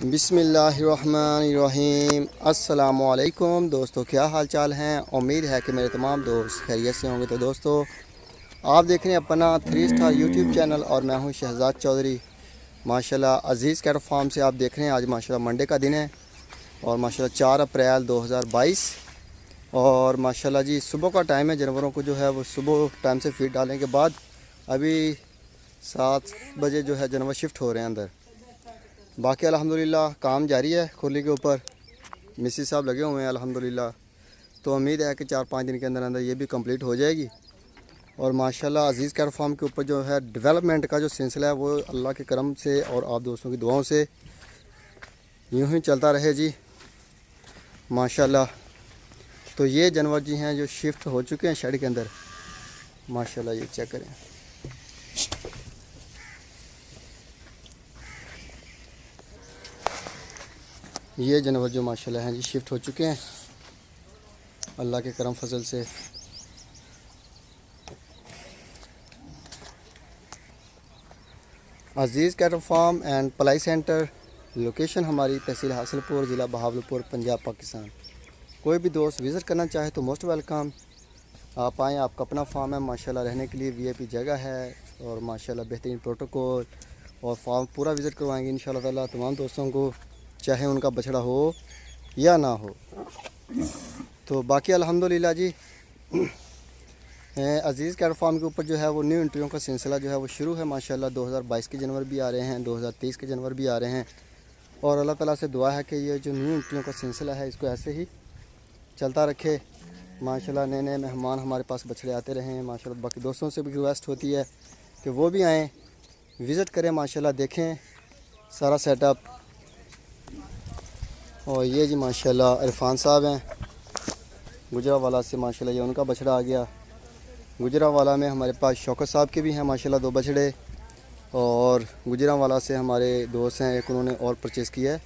बिस्मिल्लाहिर्रहमानिर्रहीम। अस्सलामुअलैकुम दोस्तों, क्या हाल चाल हैं। उम्मीद है कि मेरे तमाम दोस्त खैरियत से होंगे। तो दोस्तों, आप देख रहे हैं अपना 3 स्टार यूट्यूब चैनल और मैं हूं शहजाद चौधरी। माशाल्लाह अज़ीज़ कैटल फार्म से आप देख रहे हैं। आज माशाल्लाह मंडे का दिन है और माशाल्लाह 4 अप्रैल 2022 और माशाल्लाह जी सुबह का टाइम है। जानवरों को जो है वो सुबह टाइम से फीड डालने के बाद अभी 7 बजे जो है जानवर शिफ्ट हो रहे हैं अंदर। बाकी अल्हम्दुलिल्लाह काम जारी है। खुली के ऊपर मिस्त्री साहब लगे हुए हैं अल्हम्दुलिल्लाह। तो उम्मीद है कि 4-5 दिन के अंदर अंदर ये भी कंप्लीट हो जाएगी। और माशाल्लाह अज़ीज़ कैटल फार्म के ऊपर जो है डेवलपमेंट का जो सिलसिला है वो अल्लाह के करम से और आप दोस्तों की दुआओं से यूँ ही चलता रहे जी माशाल्लाह। तो ये जानवर जी हैं जो शिफ्ट हो चुके हैं शेड के अंदर। माशाल्लाह ये चेक करें। ये जानवर जो माशाल्लाह हैं जी शिफ्ट हो चुके हैं अल्लाह के करम फजल से। अज़ीज़ कैटल फार्म एंड पलाई सेंटर, लोकेशन हमारी तहसील हासिलपुर, ज़िला बहावलपुर, पंजाब, पाकिस्तान। कोई भी दोस्त विज़िट करना चाहे तो मोस्ट वेलकम। आप आएँ, आपका अपना फार्म है माशाल्लाह, रहने के लिए वीआईपी जगह है और माशाल्लाह बेहतरीन प्रोटोकॉल और फार्म पूरा विज़िट करवाएंगे इंशाल्लाह ताला तमाम दोस्तों को, चाहे उनका बछड़ा हो या ना हो। तो बाकी अल्हम्दुलिल्लाह जी अज़ीज़ कैटल फार्म के ऊपर जो है वो न्यू इंटरव्यू का सिलसिला जो है वो शुरू है माशाल्लाह। 2022 के जानवर भी आ रहे हैं, 2023 के जानवर भी आ रहे हैं और अल्लाह ताला से दुआ है कि ये जो न्यू इंटरव्यू का सिलसिला है इसको ऐसे ही चलता रखे माशाल्लाह। नए नए मेहमान हमारे पास बछड़े आते रहे हैं माशाल्लाह। बाकी दोस्तों से भी रिक्वेस्ट होती है कि वो भी आएँ, विज़िट करें माशाल्लाह, देखें सारा सेटअप। और ये जी माशाल्लाह इरफान साहब हैं गुजरावाला से माशाल्लाह, ये उनका बछड़ा आ गया। गुजरावाला में हमारे पास शौकत साहब के भी हैं माशाल्लाह 2 बछड़े और गुजरावाला से हमारे दोस्त हैं, एक उन्होंने और परचेज़ किया है।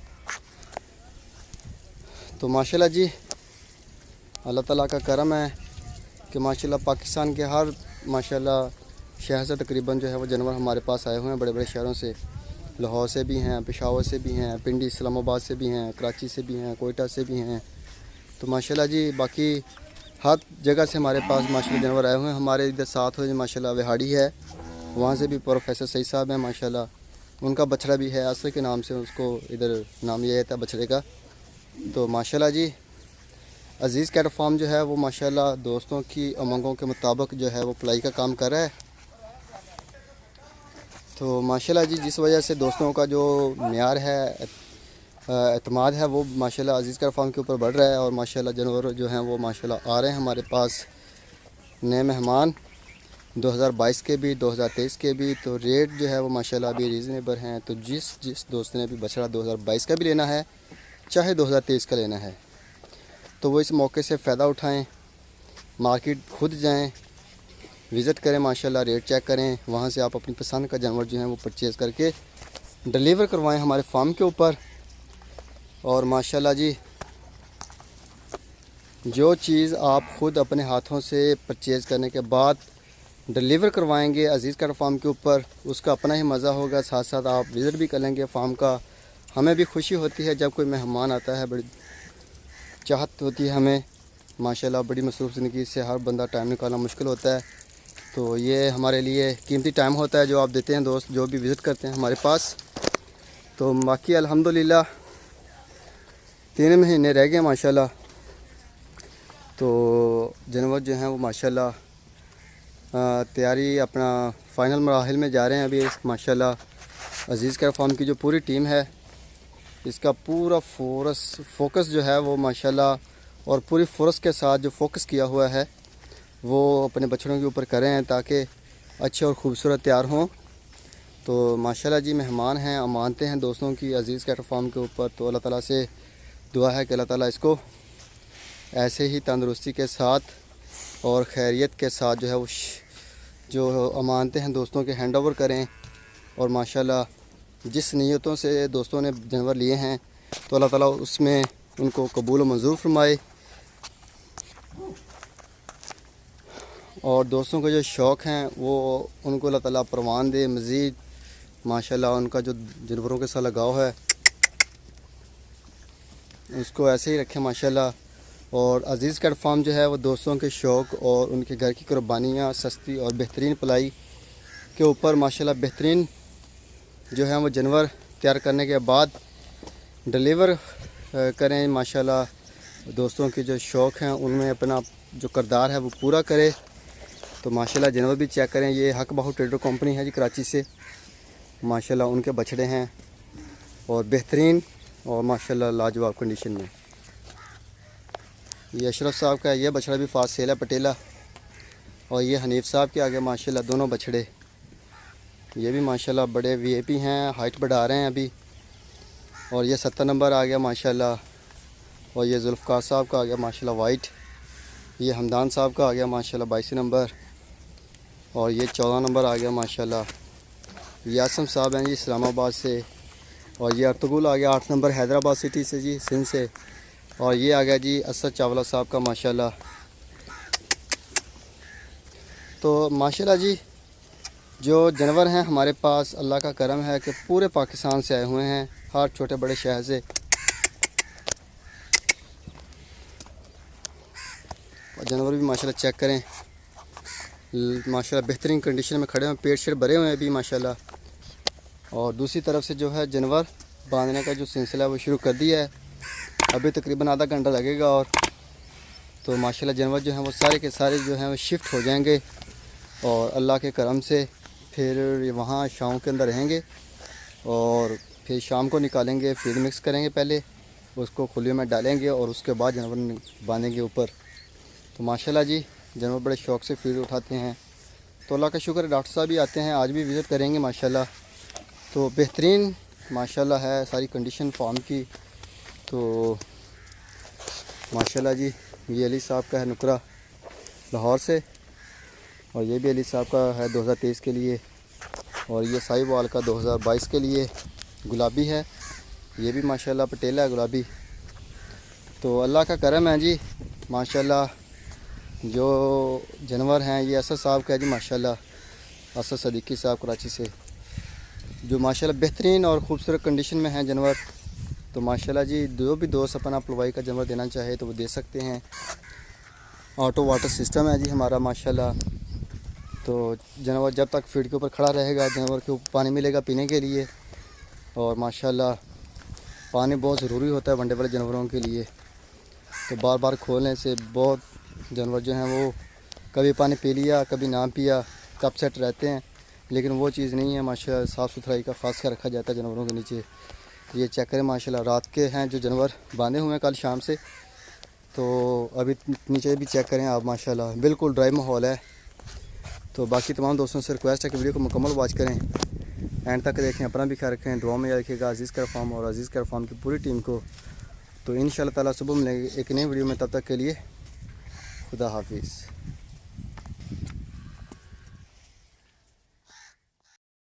तो माशाल्लाह जी अल्लाह ताला का करम है कि माशाल्लाह पाकिस्तान के हर माशाल्लाह शहर से तकरीबन जो है वो जानवर हमारे पास आए हुए हैं। बड़े बड़े शहरों से, लाहौर से भी हैं, पेशावर से भी हैं, पिंडी इस्लामाबाद से भी हैं, कराची से भी हैं, कोयटा से भी हैं। तो माशाल्लाह जी बाकी हर जगह से हमारे पास माशाल्लाह जानवर आए हुए हैं। हमारे इधर साथ हो माशाल्लाह विहाड़ी है, वहाँ से भी प्रोफेसर सईद साहब हैं माशाल्लाह, उनका बछड़ा भी है आसर के नाम से, उसको इधर नाम ये था बछड़े का। तो माशाल्लाह जी अज़ीज़ कैटल फार्म जो है वो माशाल्लाह दोस्तों की उमंगों के मुताबिक जो है वो पलाई का काम कर रहा है। तो माशाल्लाह जी जिस वजह से दोस्तों का जो मेयार है, एतमाद है, वो माशाल्लाह अज़ीज़ कैटल फार्म के ऊपर बढ़ रहा है। और माशाल्लाह जानवर जो हैं वो माशाल्लाह आ रहे हैं हमारे पास नए मेहमान 2022 के भी 2023 के भी। तो रेट जो है वो माशाल्लाह अभी रीज़नेबल हैं। तो जिस दोस्त ने भी बछड़ा 2022 का भी लेना है चाहे 2023 का लेना है तो वो इस मौके से फ़ायदा उठाएं, मार्केट खुद जाएं, विज़िट करें माशाल्लाह, रेट चेक करें, वहाँ से आप अपनी पसंद का जानवर जो है वो परचेज़ करके डिलीवर करवाएं हमारे फार्म के ऊपर। और माशाल्लाह जी जो चीज़ आप ख़ुद अपने हाथों से परचेज़ करने के बाद डिलीवर करवाएंगे अज़ीज़ कैटल फार्म के ऊपर, उसका अपना ही मज़ा होगा। साथ साथ आप विज़िट भी कर लेंगे फार्म का। हमें भी खुशी होती है जब कोई मेहमान आता है, बड़ी चाहत होती है हमें माशाल्लाह। बड़ी मसरूफ़ ज़िंदगी से हर बंदा टाइम निकालना मुश्किल होता है, तो ये हमारे लिए कीमती टाइम होता है जो आप देते हैं दोस्त, जो भी विज़िट करते हैं हमारे पास। तो बाकी अल्हम्दुलिल्लाह 3 महीने रह गए माशाल्लाह। तो जानवर जो हैं वो माशाल्लाह तैयारी अपना फ़ाइनल मराहिल में जा रहे हैं अभी माशाल्लाह। अज़ीज़ कैटल फार्म की जो पूरी टीम है इसका पूरा फोकस जो है वो माशाल्लाह और पूरी फोर्स के साथ जो फोकस किया हुआ है वो अपने बछड़ों के ऊपर करें हैं ताकि अच्छे और ख़ूबसूरत तैयार हों। तो माशाल्लाह जी मेहमान हैं, अमानतें हैं दोस्तों की अज़ीज़ कैटल फार्म के ऊपर। तो अल्लाह ताला से दुआ है कि अल्लाह ताला इसको ऐसे ही तंदुरुस्ती के साथ और खैरियत के साथ जो है वो जो अमानतें हैं दोस्तों के हैंड ओवर करें। और माशाल्लाह जिस नीयतों से दोस्तों ने जानवर लिए हैं तो अल्लाह ताला उसमें उनको कबूल और मंजूर फरमाए। और दोस्तों के जो शौक़ हैं वो उनको अल्लाह ताला परवान दे मज़ीद माशाल्लाह। उनका जो जानवरों के साथ लगाव है उसको ऐसे ही रखें माशाल्लाह। और अज़ीज़ कैट फार्म जो है वो दोस्तों के शौक़ और उनके घर की कुर्बानियाँ, सस्ती और बेहतरीन पलाई के ऊपर माशाल्लाह बेहतरीन जो है वो जानवर तैयार करने के बाद डिलीवर करें माशाल्लाह। दोस्तों के जो शौक़ हैं उनमें अपना जो किरदार है वो पूरा करे। तो माशाल्लाह जानवर भी चेक करें। ये हक बाहू ट्रेडर कंपनी है जी कराची से, माशाल्लाह उनके बछड़े हैं और बेहतरीन और माशाल्लाह लाजवाब कंडीशन में। ये अशरफ साहब का है, ये बछड़ा भी फास्ट सेल है पटेला। और ये हनीफ साहब के आगे माशाल्लाह दोनों बछड़े, ये भी माशाल्लाह बड़े वीआईपी हैं, हाइट बढ़ा रहे हैं अभी। और ये 70 नंबर आ गया माशाल्लाह। और ये जुल्फ़कार साहब का आ गया माशाल्लाह वाइट। ये हमदान साहब का आ गया माशाल्लाह 22 नंबर। और ये 14 नंबर आ गया माशाल्लाह। ये आसम साहब हैं जी इस्लामाबाद से। और ये अर्तुगरुल आ गया 8 नंबर हैदराबाद सिटी से जी, सिंध से। और ये आ गया जी असद चावला साहब का माशाल्लाह। तो माशाल्लाह जी जो जानवर हैं हमारे पास, अल्लाह का करम है कि पूरे पाकिस्तान से आए हुए हैं, हर छोटे बड़े शहर से। और जानवर भी माशाल्लाह चेक करें, माशाल्लाह बेहतरीन कंडीशन में खड़े हैं, पेट शेट भरे हुए हैं अभी माशाल्लाह। और दूसरी तरफ से जो है जानवर बांधने का जो सिलसिला है वो शुरू कर दिया है। अभी तकरीबन आधा घंटा लगेगा और तो माशाल्लाह जानवर जो हैं वो सारे के सारे जो हैं वो शिफ्ट हो जाएंगे। और अल्लाह के करम से फिर वहाँ शाम के अंदर रहेंगे और फिर शाम को निकालेंगे, फीड मिक्स करेंगे, पहले उसको खुले में डालेंगे और उसके बाद जानवर बांधेंगे ऊपर। तो माशाल्लाह जी जानवर बड़े शौक़ से फीड उठाते हैं। तो अल्लाह का शुक्र है डॉक्टर साहब भी आते हैं, आज भी विज़िट करेंगे माशाल्लाह। तो बेहतरीन माशाल्लाह है सारी कंडीशन फार्म की। तो माशाल्लाह जी ये अली साहब का है नुकरा लाहौर से। और ये भी अली साहब का है 2023 के लिए। और ये साहिवाल का 2022 के लिए गुलाबी है। ये भी माशाल्लाह पटेला है गुलाबी। तो अल्लाह का करम है जी माशाल्लाह। जो जानवर हैं ये असद साहब का है जी माशाल्लाह, असद सदीकी साहब कराची से, जो माशाल्लाह बेहतरीन और ख़ूबसूरत कंडीशन में हैं जानवर। तो माशाल्लाह जी जो भी दोस्त अपना पलवाई का जानवर देना चाहे तो वो दे सकते हैं। ऑटो वाटर सिस्टम है जी हमारा माशाल्लाह। तो जानवर जब तक फीड के ऊपर खड़ा रहेगा जानवर के ऊपर पानी मिलेगा पीने के लिए। और माशाल्लाह पानी बहुत ज़रूरी होता है वनडे वाले जानवरों के लिए। तो बार बार खोलने से बहुत जानवर जो हैं वो कभी पानी पी लिया कभी ना पिया, कब सेट रहते हैं। लेकिन वो चीज़ नहीं है माशाल्लाह, साफ़ सुथराई का ख़ास ख्याल रखा जाता है जानवरों के नीचे। तो ये चेक करें माशाल्लाह, रात के हैं जो जानवर बांधे हुए हैं कल शाम से। तो अभी नीचे भी चेक करें आप माशाल्लाह, बिल्कुल ड्राई माहौल है। तो बाकी तमाम दोस्तों से रिक्वेस्ट है कि वीडियो को मुकम्मल वॉच करें, एंड तक देखें, अपना भी ख्याल रखें, दुआ में याद रखिएगा अज़ीज़ कैट फार्म और अज़ीज़ कैट फार्म की पूरी टीम को। तो इंशाअल्लाह ताला सुबह मिलेंगे एक नई वीडियो में, तब तक के लिए खुदा हाफिज़।